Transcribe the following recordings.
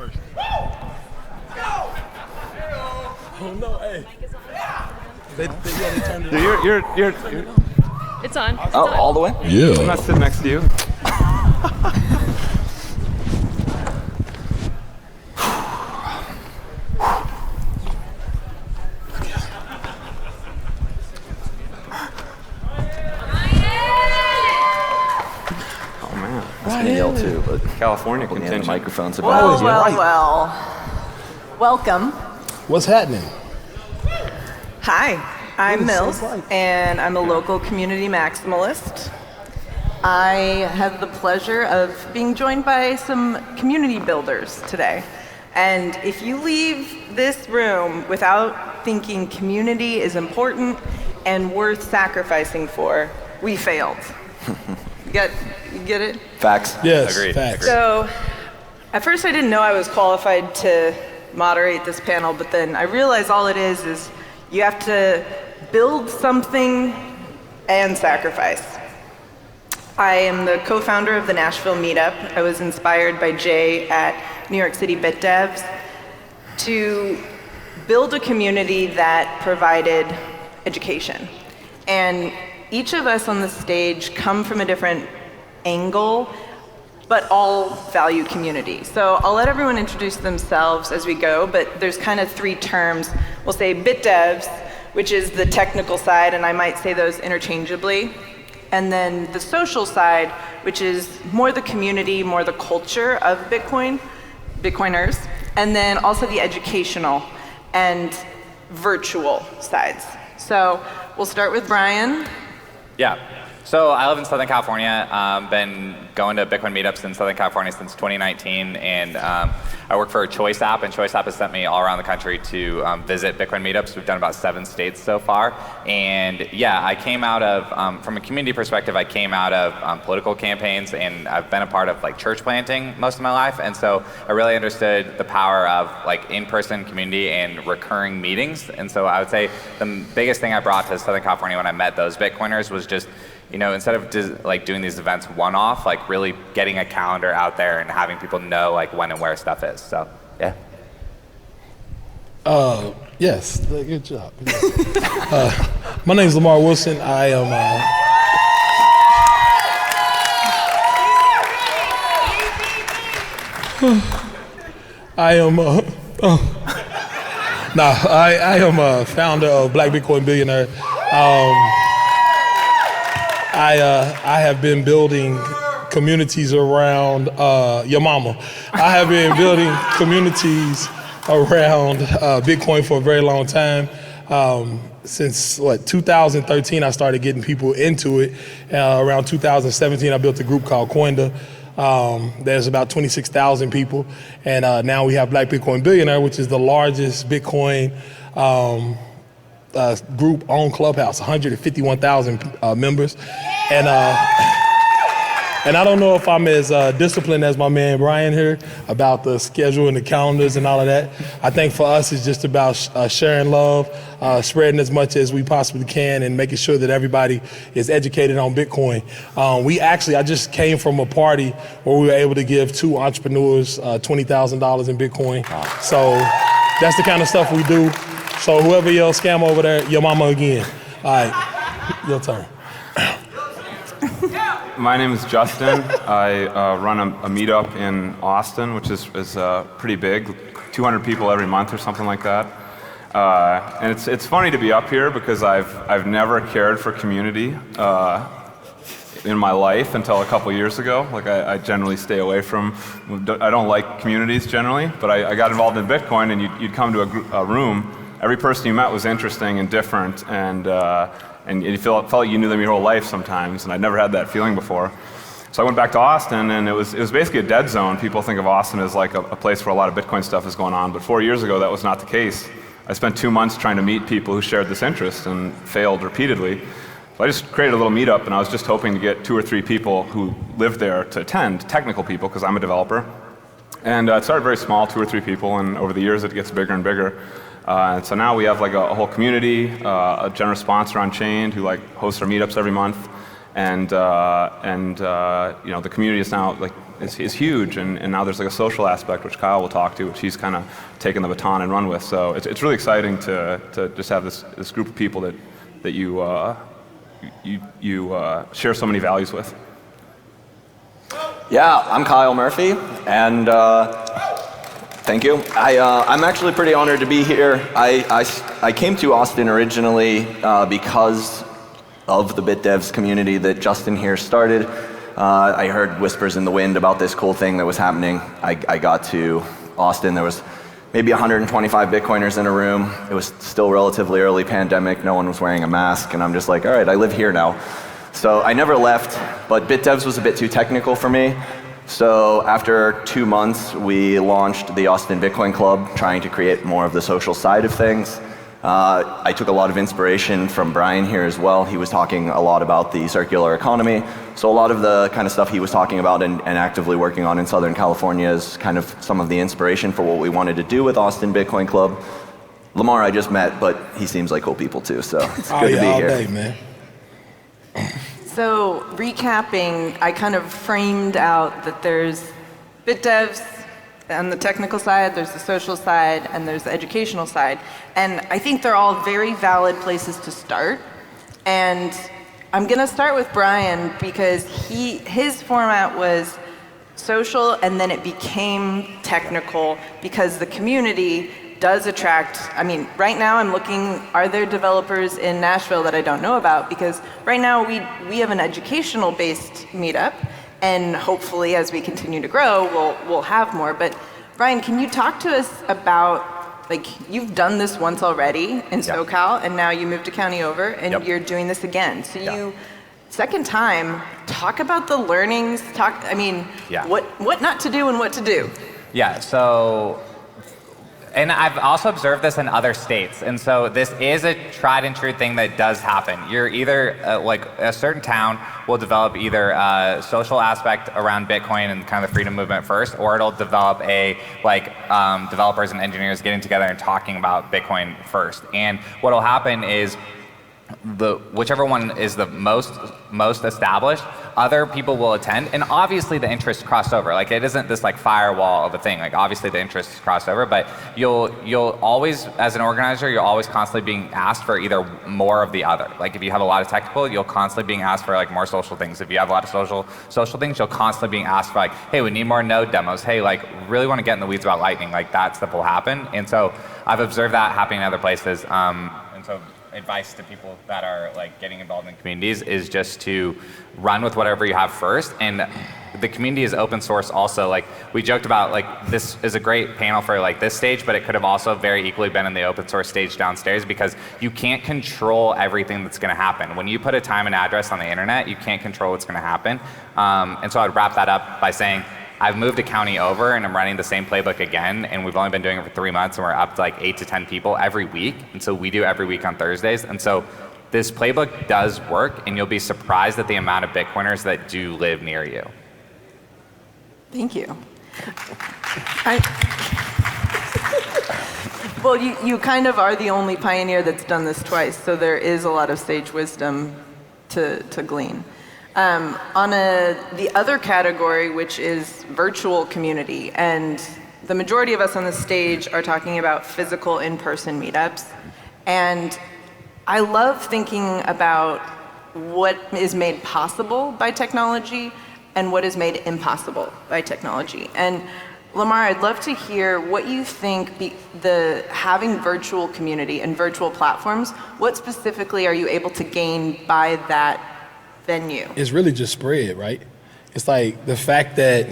first. Oh no, hey. They turned it on. You're It's on. It's oh, on. all the way? Yeah. I'm not sitting next to you. Oh man, I was gonna yell too, but California the contingent. microphone's about Well, it. well, right. well. Welcome. What's happening? Hi, I'm What is Mills, so bright? and I'm a local community maximalist. I have the pleasure of being joined by some community builders today. And if you leave this room without thinking community is important and worth sacrificing for, we failed. You get it? Facts. Yes, Agreed. facts. So, at first I didn't know I was qualified to moderate this panel, but then I realized all it is you have to build something and sacrifice. I am the co-founder of the Nashville Meetup. I was inspired by Jay at New York City Bitdevs to build a community that provided education. And each of us on the stage come from a different angle, but all value community. So I'll let everyone introduce themselves as we go, but there's kind of three terms. We'll say Bitdevs, which is the technical side, and I might say those interchangeably. And then the social side, which is more the community, more the culture of Bitcoiners, and then also the educational and virtual sides. So we'll start with Brian. Yeah. So I live in Southern California. Been going to Bitcoin meetups in Southern California since 2019, and I work for a Choice app, and Choice app has sent me all around the country to visit Bitcoin meetups. We've done about 7 states so far, and yeah, I came out of, from a community perspective, I came out of political campaigns, and I've been a part of like church planting most of my life, and so I really understood the power of like in-person community and recurring meetings, and so I would say the biggest thing I brought to Southern California when I met those Bitcoiners was just, you know, instead of like doing these events one-off, like really getting a calendar out there and having people know like when and where stuff is. So, yeah. Yes, good job. My name is Lamar Wilson. I am. I am a founder of Black Bitcoin Billionaire. I have been building communities around your mama. I have been building communities around Bitcoin for a very long time. Since 2013, I started getting people into it. Around 2017, I built a group called Coinda. There's about 26,000 people, and now we have Black Bitcoin Billionaire, which is the largest Bitcoin group on Clubhouse, 151,000 members. And I don't know if I'm as disciplined as my man Brian here about the schedule and the calendars and all of that. I think for us it's just about sharing love, spreading as much as we possibly can, and making sure that everybody is educated on Bitcoin. I just came from a party where we were able to give 2 entrepreneurs $20,000 in Bitcoin. So that's the kind of stuff we do. So whoever yells scam over there, your mama again. All right, your turn. My name is Justin. I run a meetup in Austin, which is pretty big, 200 people every month or something like that. And it's funny to be up here because I've never cared for community in my life until a couple years ago. Like I generally stay away from, I don't like communities generally, but I got involved in Bitcoin, and you'd come to a room. Every person you met was interesting and different, and you felt like you knew them your whole life sometimes, and I'd never had that feeling before. So I went back to Austin, and it was basically a dead zone. People think of Austin as like a place where a lot of Bitcoin stuff is going on, but 4 years ago that was not the case. I spent 2 months trying to meet people who shared this interest and failed repeatedly. So I just created a little meetup, and I was just hoping to get 2 or 3 people who lived there to attend, technical people, because I'm a developer. And it started very small, 2 or 3 people, and over the years it gets bigger and bigger. And so now we have like a whole community, a generous sponsor on Chained who like hosts our meetups every month, and you know, the community is now like is huge, and now there's like a social aspect which Kyle will talk to, which he's kind of taken the baton and run with. So it's really exciting to just have this group of people that you share so many values with. Yeah, I'm Kyle Murphy, and thank you. I'm actually pretty honored to be here. I came to Austin originally because of the Bitdevs community that Justin here started. I heard whispers in the wind about this cool thing that was happening. I got to Austin, there was maybe 125 Bitcoiners in a room. It was still relatively early pandemic, no one was wearing a mask, and I'm just like, all right, I live here now. So I never left, but Bitdevs was a bit too technical for me. So after 2 months, we launched the Austin Bitcoin Club, trying to create more of the social side of things. I took a lot of inspiration from Brian here as well. He was talking a lot about the circular economy. So a lot of the kind of stuff he was talking about and actively working on in Southern California is kind of some of the inspiration for what we wanted to do with Austin Bitcoin Club. Lamar I just met, but he seems like cool people too, so it's good to be here. Day, man. So recapping, I kind of framed out that there's Bitdevs on the technical side, there's the social side, and there's the educational side. And I think they're all very valid places to start. And I'm gonna start with Brian because his format was social and then it became technical because the community does attract, I mean, right now I'm looking, are there developers in Nashville that I don't know about? Because right now we have an educational-based meetup, and hopefully as we continue to grow, we'll have more. But Brian, can you talk to us about, like, you've done this once already in SoCal, and now you moved to County Over, and you're doing this again. So second time, talk about the learnings, what not to do and what to do. Yeah, so, and I've also observed this in other states, and so this is a tried and true thing that does happen. You're either, like a certain town will develop either a social aspect around Bitcoin and kind of the freedom movement first, or it'll develop a, developers and engineers getting together and talking about Bitcoin first. And what'll happen is, whichever one is the most established, other people will attend, and obviously the interests cross over. Like, it isn't this like firewall of a thing. Like, obviously the interests cross over, but you'll always, as an organizer, you're always constantly being asked for either more of the other. Like, if you have a lot of technical, you'll constantly being asked for like more social things. If you have a lot of social things, you'll constantly being asked for like, hey, we need more node demos. Hey, like, really want to get in the weeds about Lightning. Like, that stuff will happen. And so I've observed that happening in other places. And so advice to people that are like getting involved in communities is just to run with whatever you have first. And the community is open source also. Like, we joked about, like, this is a great panel for like this stage, but it could have also very equally been in the open source stage downstairs, because you can't control everything that's going to happen. When you put a time and address on the internet, you can't control what's going to happen. And so I'd wrap that up by saying, I've moved to County Over and I'm running the same playbook again, and we've only been doing it for 3 months, and we're up to like 8 to 10 people every week. And so we do every week on Thursdays. And so this playbook does work, and you'll be surprised at the amount of Bitcoiners that do live near you. Thank you. Well, you kind of are the only pioneer that's done this twice, so there is a lot of sage wisdom to glean. On the other category, which is virtual community, and the majority of us on the stage are talking about physical in-person meetups, and I love thinking about what is made possible by technology and what is made impossible by technology. And Lamar, I'd love to hear what you think having virtual community and virtual platforms, what specifically are you able to gain by that venue? It's really just spread, right? It's like the fact that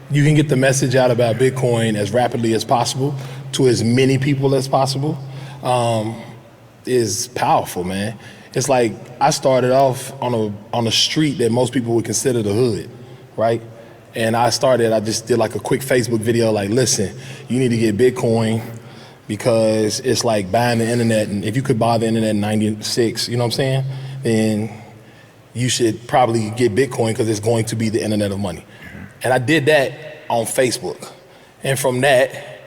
you can get the message out about Bitcoin as rapidly as possible to as many people as possible is powerful, man. It's like I started off on a street that most people would consider the hood, right? And I just did like a quick Facebook video like, listen, you need to get Bitcoin because it's like buying the internet, and if you could buy the internet in 96, you know what I'm saying? Then you should probably get Bitcoin because it's going to be the internet of money. And I did that on Facebook. And from that,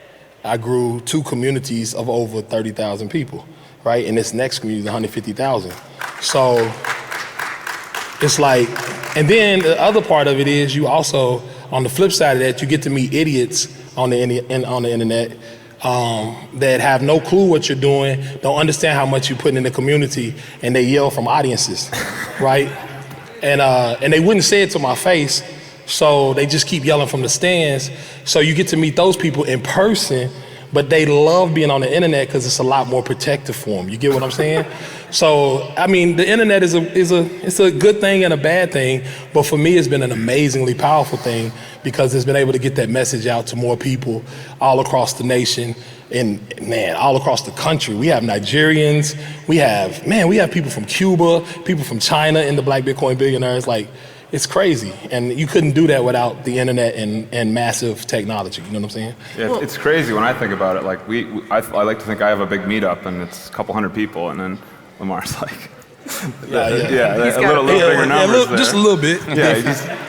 I grew 2 communities of over 30,000 people, right? And this next community is 150,000. So It's like, and then the other part of it is you also, on the flip side of that, you get to meet idiots on the internet that have no clue what you're doing, don't understand how much you put in the community, and they yell from audiences, right? And they wouldn't say it to my face, so they just keep yelling from the stands. So you get to meet those people in person, but they love being on the internet because it's a lot more protective for them. You get what I'm saying? So, I mean, the internet is a good thing and a bad thing, but for me, it's been an amazingly powerful thing because it's been able to get that message out to more people all across the nation and, man, all across the country. We have Nigerians, we have people from Cuba, people from China in the Black Bitcoin Billionaires. Like, it's crazy, and you couldn't do that without the internet and massive technology. You know what I'm saying? Yeah, it's crazy when I think about it. Like I like to think I have a big meetup, and it's a couple hundred people, and then Lamar's like, Yeah. a little bigger numbers there. Just a little bit. Yeah.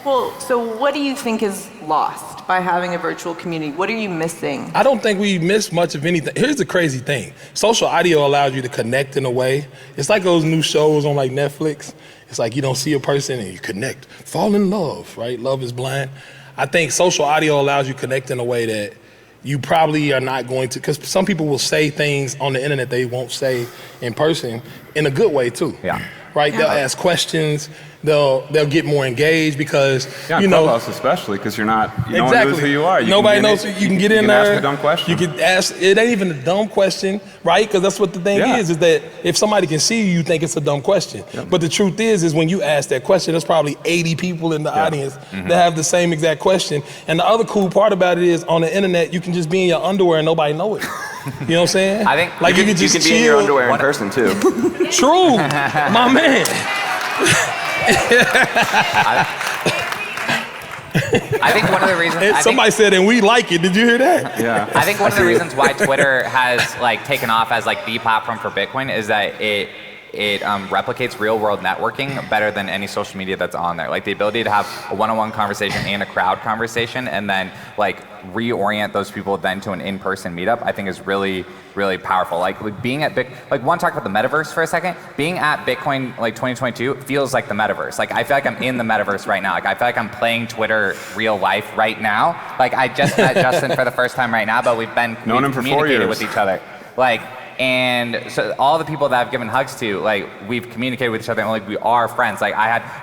Well, so what do you think is lost by having a virtual community? What are you missing? I don't think we miss much of anything. Here's the crazy thing. Social audio allows you to connect in a way. It's like those new shows on like Netflix. It's like you don't see a person and you connect, fall in love, right? Love is blind. I think social audio allows you to connect in a way that you probably are not going to, because some people will say things on the internet they won't say in person in a good way too. Yeah. Right? They'll ask questions. They'll get more engaged because Yeah, you know, Clubhouse especially, because no one exactly. knows who you are. Nobody knows. You can get in there. You can ask a dumb question. You can ask. It ain't even a dumb question, right? Because that's what the thing is that if somebody can see you, you think it's a dumb question. Yep. But the truth is when you ask that question, there's probably 80 people in the audience that have the same exact question. And the other cool part about it is on the internet, you can just be in your underwear and nobody know it. You know what I'm saying? I think like you can can just be in your chill. underwear in person too. True, my man. I think one of the reasons. Somebody said, and we like it. Did you hear that? Yeah. I think one of the reasons why Twitter has like taken off as like the platform for Bitcoin is that it replicates real world networking better than any social media that's on there. Like the ability to have a one-on-one conversation and a crowd conversation, and then like reorient those people then to an in-person meetup, I think is really, really powerful. Like being at want to talk about the metaverse for a second? Being at Bitcoin like 2022 feels like the metaverse. Like I feel like I'm in the metaverse right now. Like I feel like I'm playing Twitter real life right now. Like I just met Justin for the first time right now, but we've known him for 4 communicated years with each other. And so all the people that I've given hugs to, like we've communicated with each other and like we are friends. Like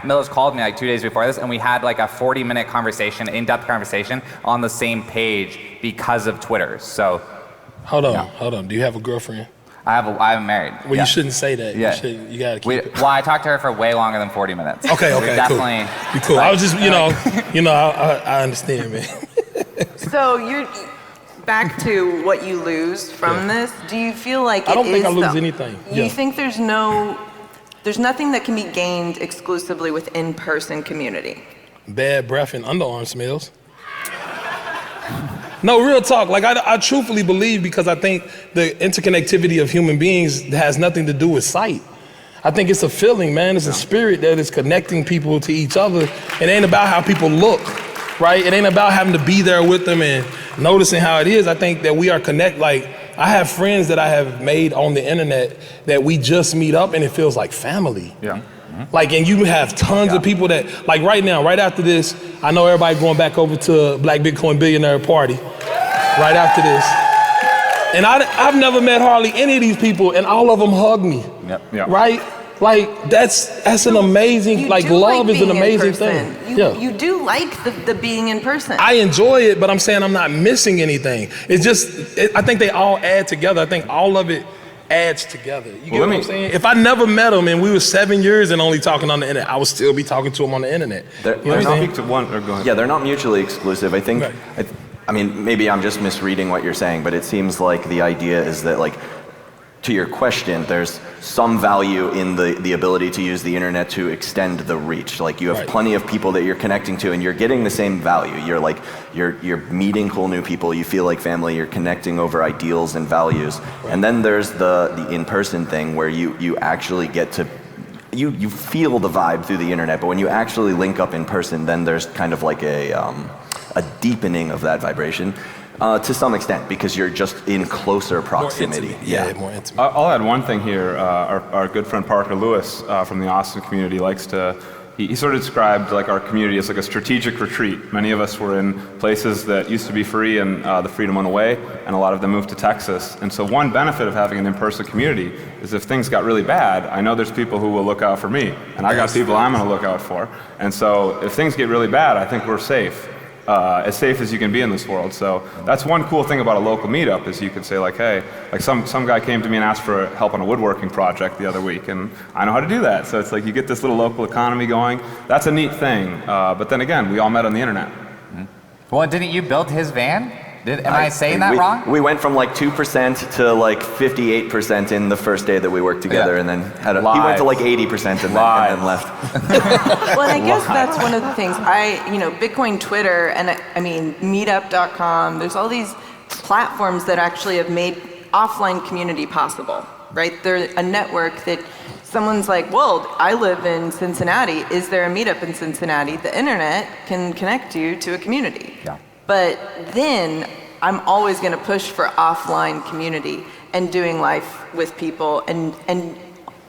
Miller's called me like 2 days before this and we had like a 40-minute conversation, in-depth conversation on the same page because of Twitter. So. Hold on. Do you have a girlfriend? I'm married. Well, you shouldn't say that. Yeah. You gotta keep it. Well, I talked to her for way longer than 40 minutes. Okay, definitely. Cool. You cool. I was just, I understand, man. So you're back to what you lose from this. Do you feel like I don't think I lose anything. You think there's nothing that can be gained exclusively with in-person community? Bad breath and underarm smells. No, real talk. Like I truthfully believe, because I think the interconnectivity of human beings has nothing to do with sight. I think it's a feeling, man. It's a spirit that is connecting people to each other. It ain't about how people look, right? It ain't about having to be there with them and noticing how it is. I think that we are like I have friends that I have made on the internet that we just meet up and it feels like family. Yeah. Like, and you have tons of people that, like right now, right after this, I know everybody going back over to Black Bitcoin Billionaire party, right after this. And I've never met hardly any of these people, and all of them hug me, right? Like, that's an amazing, like love is an amazing thing. You do like the being in person. I enjoy it, but I'm saying I'm not missing anything. It's just, I think they all add together. I think all of it adds together. You get what I'm saying? If I never met him and we were 7 years and only talking on the internet, I would still be talking to him on the internet. They're not mutually exclusive. I think, I mean, maybe I'm just misreading what you're saying, but it seems like the idea is that, like, to your question, there's some value in the ability to use the internet to extend the reach. Like, you have plenty of people that you're connecting to and you're getting the same value. You're meeting cool new people, you feel like family, you're connecting over ideals and values. And then there's the in-person thing where you actually get to, you feel the vibe through the internet, but when you actually link up in person, then there's kind of like a deepening of that vibration. To some extent, because you're just in closer proximity. More intimate. More intimate. I'll add one thing here. Our good friend Parker Lewis from the Austin community likes to, he sort of described like our community as like a strategic retreat. Many of us were in places that used to be free and the freedom went away, and a lot of them moved to Texas. And so one benefit of having an in-person community is if things got really bad, I know there's people who will look out for me, and I got people I'm gonna look out for. And so if things get really bad, I think we're safe. As safe as you can be in this world. So that's one cool thing about a local meetup is you could say like, hey, like some guy came to me and asked for help on a woodworking project the other week, and I know how to do that. So it's like you get this little local economy going. That's a neat thing. But then again, we all met on the internet. Well, didn't you build his van? Am I saying that wrong? We went from like 2% to like 58% in the first day that we worked together, and then he went to like 80% and then left. Well, I guess that's one of the things. Bitcoin Twitter and I mean Meetup.com. There's all these platforms that actually have made offline community possible, right? They're a network that someone's like, well, I live in Cincinnati. Is there a meetup in Cincinnati? The internet can connect you to a community. Yeah. But then I'm always going to push for offline community and doing life with people and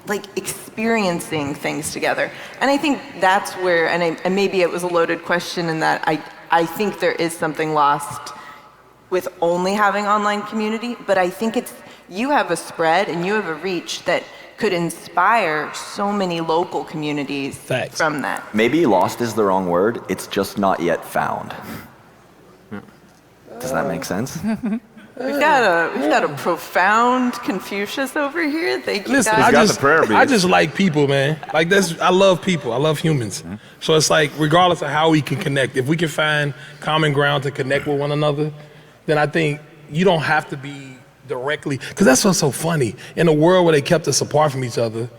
like experiencing things together. And I think that's where, and maybe it was a loaded question in that I think there is something lost with only having online community, but I think you have a spread and you have a reach that could inspire so many local communities from that. Maybe lost is the wrong word. It's just not yet found. Does that make sense? We've got a profound Confucius over here. Thank you. Listen, guys. I just like people, man. Like I love people. I love humans. So it's like, regardless of how we can connect, if we can find common ground to connect with one another, then I think you don't have to be directly, because that's what's so funny. In a world where they kept us apart from each other,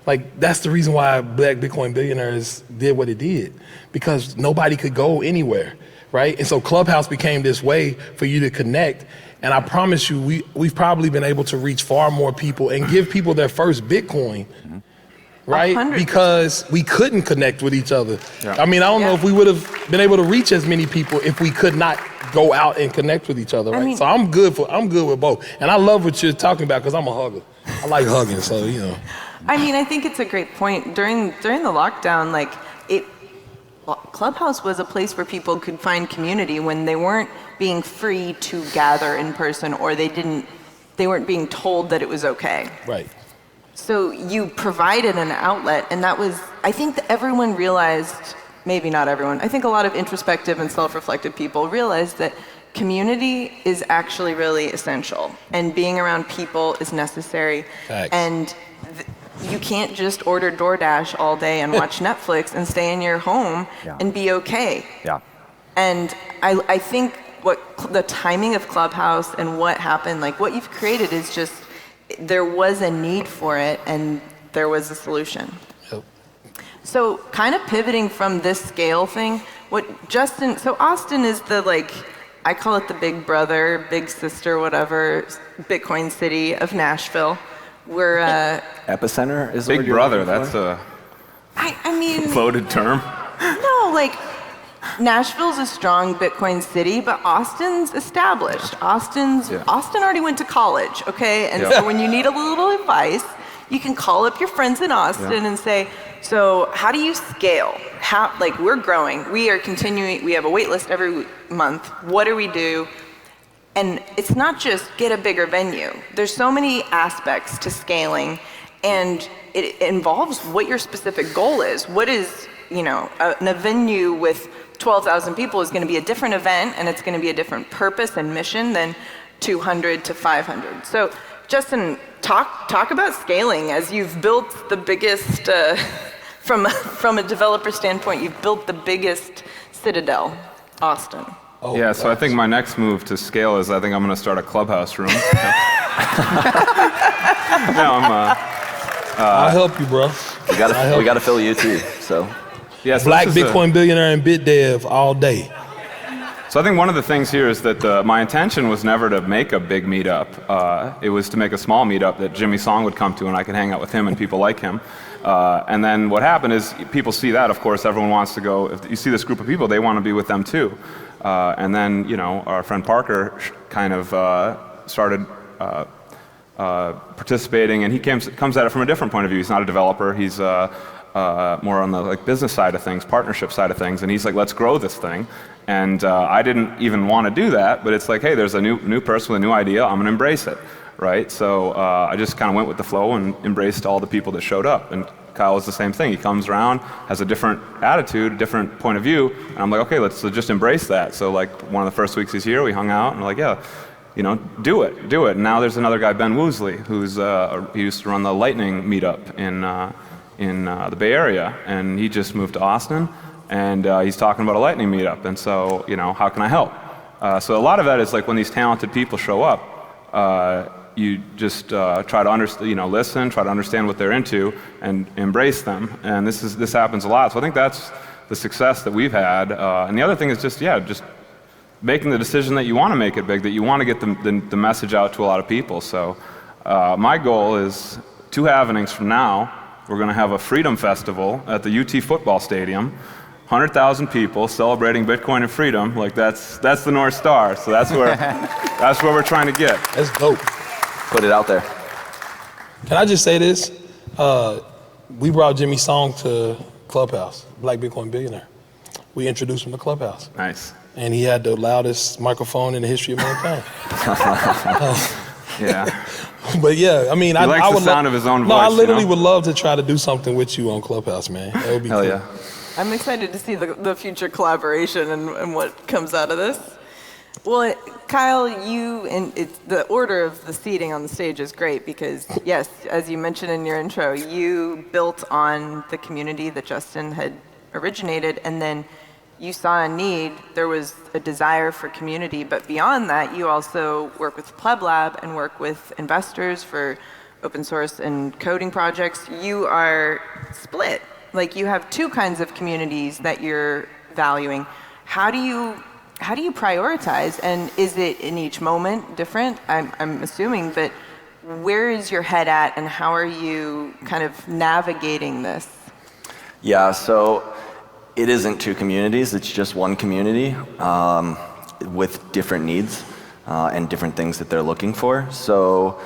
like that's the reason why Black Bitcoin Billionaires did what it did, because nobody could go anywhere. Right? And so Clubhouse became this way for you to connect. And I promise you, we've probably been able to reach far more people and give people their first Bitcoin, right? 100%. Because we couldn't connect with each other. Yeah. I mean, I don't know if we would have been able to reach as many people if we could not go out and connect with each other, right? So I'm good with both. And I love what you're talking about because I'm a hugger. I like hugging, so, you know. I mean, I think it's a great point. During the lockdown, like Clubhouse was a place where people could find community when they weren't being free to gather in person, or they weren't being told that it was okay. Right. So you provided an outlet, and that was, I think that everyone realized, maybe not everyone, I think a lot of introspective and self-reflective people realized that community is actually really essential, and being around people is necessary. Thanks. And you can't just order DoorDash all day and watch Netflix and stay in your home and be okay. Yeah. And I think what the timing of Clubhouse and what happened, like what you've created is just, there was a need for it and there was a solution. Yep. So kind of pivoting from this scale thing, so Austin is the I call it the big brother, big sister, whatever, Bitcoin city of Nashville. We're epicenter is Big brother. That's a I mean loaded term. No, Nashville's a strong Bitcoin city, but Austin's established. Austin already went to college, okay? And so when you need a little advice, you can call up your friends in Austin and say, so how do you scale? We're growing. We are continuing. We have a wait list every month. What do we do? And it's not just get a bigger venue. There's so many aspects to scaling, and it involves what your specific goal is. What is, a venue with 12,000 people is going to be a different event, and it's going to be a different purpose and mission than 200 to 500. So, Justin, talk about scaling as you've built the biggest, from a developer standpoint, you've built the biggest citadel, Austin. Oh, yeah, so I think my next move to scale is I think I'm going to start a Clubhouse room. I'll help you, bro. We got to fill you too. So, yes, Black Bitcoin Billionaire and Bitdev all day. So I think one of the things here is that my intention was never to make a big meetup. It was to make a small meetup that Jimmy Song would come to and I could hang out with him and people like him. And then what happened is people see that, of course, everyone wants to go. If you see this group of people, they want to be with them too. And then, our friend Parker kind of started participating, and he comes at it from a different point of view. He's not a developer. He's more on the business side of things, partnership side of things, and he's like, let's grow this thing. And I didn't even want to do that, but it's like, hey, there's a new person with a new idea. I'm going to embrace it, right? So I just kind of went with the flow and embraced all the people that showed up. And Kyle was the same thing. He comes around, has a different attitude, a different point of view, and I'm like, okay, let's just embrace that. So like one of the first weeks he's here, we hung out, and we're like, yeah, do it. And now there's another guy, Ben Woosley, he used to run the Lightning Meetup in the Bay Area, and he just moved to Austin. And he's talking about a Lightning Meetup, and so, how can I help? So a lot of that is like when these talented people show up, you just try to listen, try to understand what they're into, and embrace them. And this happens a lot. So I think that's the success that we've had. And the other thing is just making the decision that you want to make it big, that you want to get the message out to a lot of people. So my goal is 2 halvenings from now, we're going to have a Freedom Festival at the UT football stadium. 100,000 people celebrating Bitcoin and freedom. Like that's the North Star. So that's where we're trying to get. That's dope. Put it out there. Can I just say this? We brought Jimmy Song to Clubhouse, Black Bitcoin Billionaire. We introduced him to Clubhouse. Nice. And he had the loudest microphone in the history of mankind. Yeah. But yeah, I mean, He likes I the would sound of his own voice. No, I literally would love to try to do something with you on Clubhouse, man. That would be Hell cool. yeah. I'm excited to see the future collaboration and what comes out of this. Well, Kyle, the order of the seating on the stage is great because, yes, as you mentioned in your intro, you built on the community that Justin had originated, and then you saw a need. There was a desire for community, but beyond that, you also work with Pleb Lab and work with investors for open source and coding projects. You are split. Like you have 2 kinds of communities that you're valuing. How do you prioritize, and is it in each moment different? I'm assuming, but where is your head at, and how are you kind of navigating this? Yeah, so it isn't 2 communities, it's just one community with different needs and different things that they're looking for. So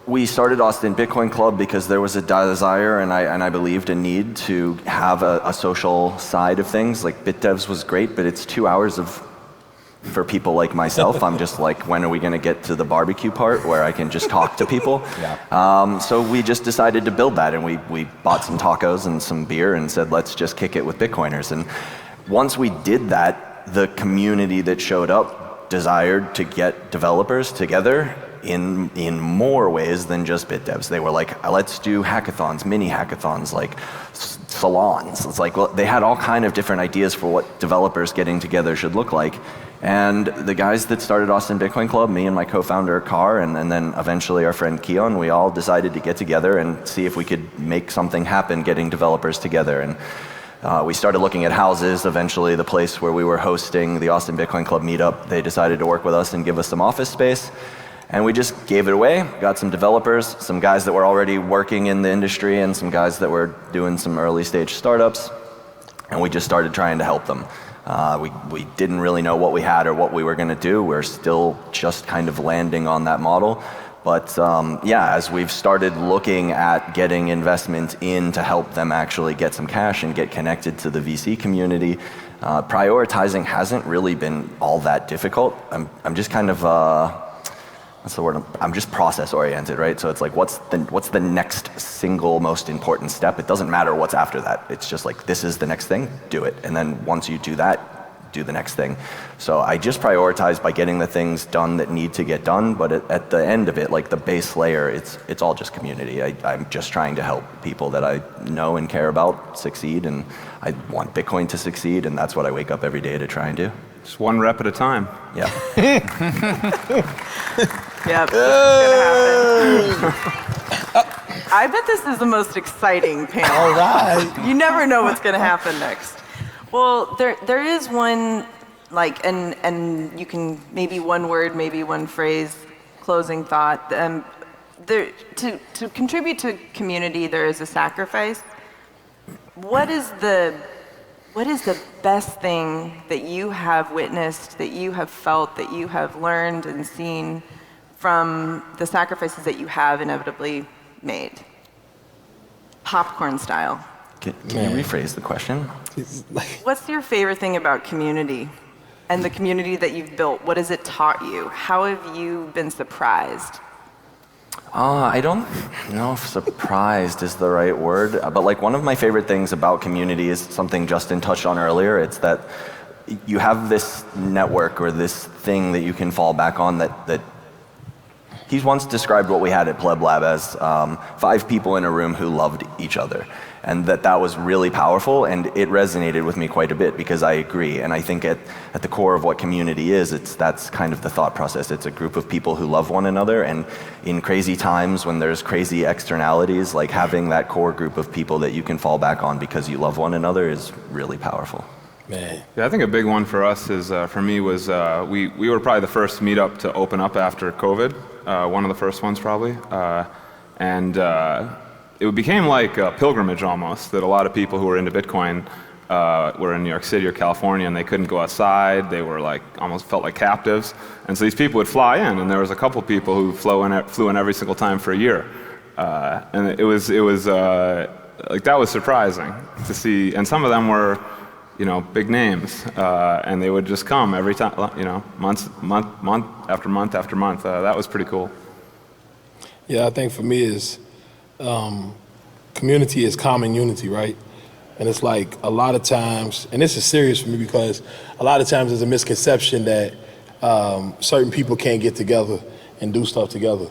we started Austin Bitcoin Club because there was a desire and I believed a need to have a social side of things. Like Bitdevs was great, but it's 2 hours for people like myself. I'm just like, when are we going to get to the barbecue part where I can just talk to people? Yeah. So we just decided to build that, and we bought some tacos and some beer and said, let's just kick it with Bitcoiners. And once we did that, the community that showed up desired to get developers together in more ways than just Bitdevs. They were like, let's do hackathons, mini hackathons, like salons. It's like, well, they had all kind of different ideas for what developers getting together should look like. And the guys that started Austin Bitcoin Club, me and my co-founder Carr, and then eventually our friend Keon, we all decided to get together and see if we could make something happen getting developers together. And we started looking at houses. Eventually the place where we were hosting the Austin Bitcoin Club meetup, they decided to work with us and give us some office space. And we just gave it away, got some developers, some guys that were already working in the industry, and some guys that were doing some early stage startups, and we just started trying to help them. We didn't really know what we had or what we were gonna do. We're still just kind of landing on that model. But yeah, as we've started looking at getting investment in to help them actually get some cash and get connected to the VC community, prioritizing hasn't really been all that difficult. I'm just kind of, what's the word? I'm just process oriented, right? So it's like, what's the next single most important step? It doesn't matter what's after that. It's just like, this is the next thing, do it. And then once you do that, do the next thing. So I just prioritize by getting the things done that need to get done, but at the end of it, like the base layer, it's all just community. I'm just trying to help people that I know and care about succeed, and I want Bitcoin to succeed, and that's what I wake up every day to try and do. Just one rep at a time. Yeah. Yeah, it's gonna happen. I bet this is the most exciting panel. All right. You never know what's gonna happen next. Well, there is one like, and you can maybe one word, maybe one phrase, closing thought. To contribute to community, there is a sacrifice. What is the best thing that you have witnessed, that you have felt, that you have learned and seen from the sacrifices that you have inevitably made? Popcorn style. Can you rephrase the question? What's your favorite thing about community and the community that you've built? What has it taught you? How have you been surprised? I don't know if surprised is the right word, but like one of my favorite things about community is something Justin touched on earlier. It's that you have this network or this thing that you can fall back on that he's once described what we had at Pleb Lab as 5 people in a room who loved each other. And that was really powerful, and it resonated with me quite a bit because I agree. And I think at the core of what community is, that's kind of the thought process. It's a group of people who love one another, and in crazy times when there's crazy externalities, like having that core group of people that you can fall back on because you love one another is really powerful. Man. Yeah, I think a big one for us is, for me, was we were probably the first meetup to open up after COVID, one of the first ones probably, it became like a pilgrimage almost, that a lot of people who were into Bitcoin were in New York City or California and they couldn't go outside. They were like, almost felt like captives. And so these people would fly in, and there was a couple people who flew in every single time for a year. And it was like, that was surprising to see. And some of them were, big names. And they would just come every time, month after month after month. That was pretty cool. Yeah, I think for me is, community is common unity, right? And it's like a lot of times, and this is serious for me because a lot of times there's a misconception that certain people can't get together and do stuff together.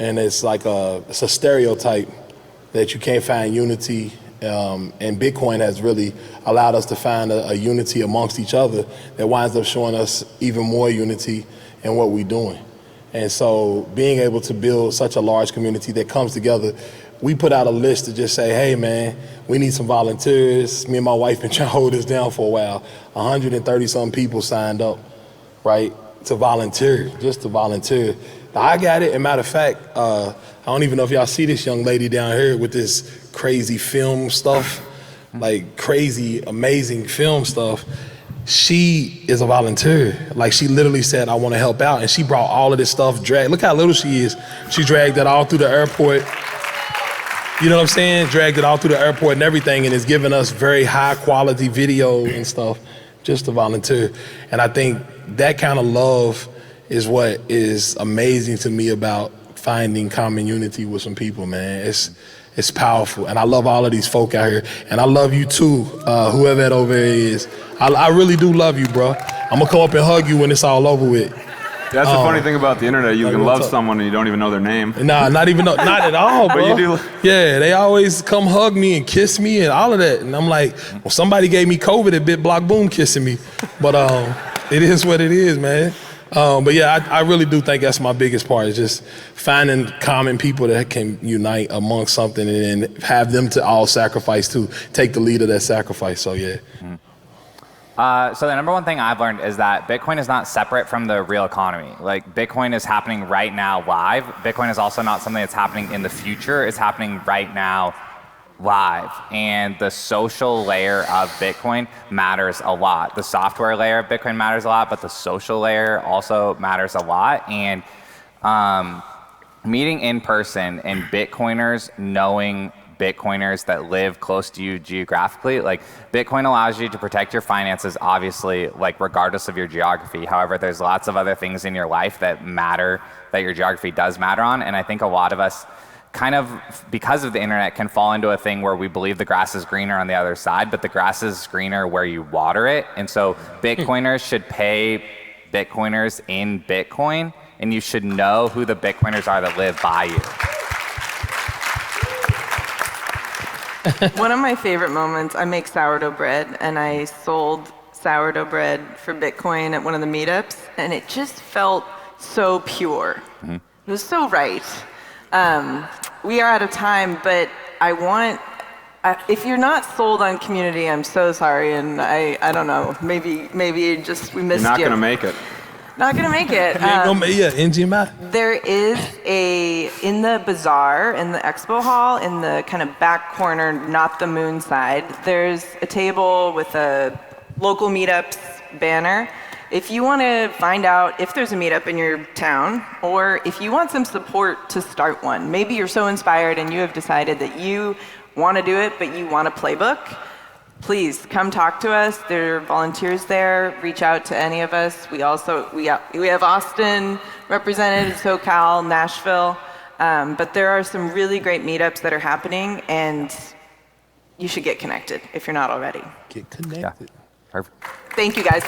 And it's like it's a stereotype that you can't find unity, and Bitcoin has really allowed us to find a unity amongst each other that winds up showing us even more unity in what we're doing. And so being able to build such a large community that comes together, we put out a list to just say, hey man, we need some volunteers. Me and my wife been trying to hold this down for a while. 130 some people signed up, right, to volunteer, just to volunteer. Now, I got it, and matter of fact, I don't even know if y'all see this young lady down here with this crazy film stuff, like crazy, amazing film stuff. She is a volunteer. Like, she literally said, I want to help out. And she brought all of this stuff, look how little she is. She dragged it all through the airport. You know what I'm saying? Dragged it all through the airport and everything, and it's given us very high quality video and stuff just to volunteer. And I think that kind of love is what is amazing to me about finding common unity with some people, man. It's powerful, and I love all of these folk out here, and I love you too, whoever that over there is. I really do love you, bro. I'm gonna come up and hug you when it's all over with. That's the funny thing about the internet. You can love someone and you don't even know their name. Nah, not at all, bro. But you do. Yeah, they always come hug me and kiss me and all of that, and I'm like, well, somebody gave me COVID at BitBlock Boom kissing me, but it is what it is, man. But yeah, I really do think that's my biggest part, is just finding common people that can unite amongst something and then have them to all sacrifice too, take the lead of that sacrifice, so yeah. So the number one thing I've learned is that Bitcoin is not separate from the real economy. Like, Bitcoin is happening right now live. Bitcoin is also not something that's happening in the future. It's happening right now live. And the social layer of Bitcoin matters a lot. The software layer of Bitcoin matters a lot, but the social layer also matters a lot. And meeting in person and Bitcoiners knowing Bitcoiners that live close to you geographically, like, Bitcoin allows you to protect your finances, obviously, like, regardless of your geography. However, there's lots of other things in your life that matter, that your geography does matter on. And I think a lot of us kind of, because of the internet, can fall into a thing where we believe the grass is greener on the other side, but the grass is greener where you water it. And so Bitcoiners should pay Bitcoiners in Bitcoin, and you should know who the Bitcoiners are that live by you. One of my favorite moments, I make sourdough bread, and I sold sourdough bread for Bitcoin at one of the meetups, and it just felt so pure. Mm-hmm. It was so right. We are out of time, but I If you're not sold on community, I'm so sorry, and I don't know. Maybe just we missed you. You're not going to make it. Not gonna make it. NGMI. There is in the bazaar, in the expo hall, in the kind of back corner, not the moon side, there's a table with a local meetups banner. If you want to find out if there's a meetup in your town, or if you want some support to start one, maybe you're so inspired and you have decided that you want to do it, but you want a playbook, please come talk to us. There are volunteers there. Reach out to any of us. We have Austin represented, SoCal, Nashville, but there are some really great meetups that are happening, and you should get connected if you're not already. Get connected. Perfect. Thank you, guys.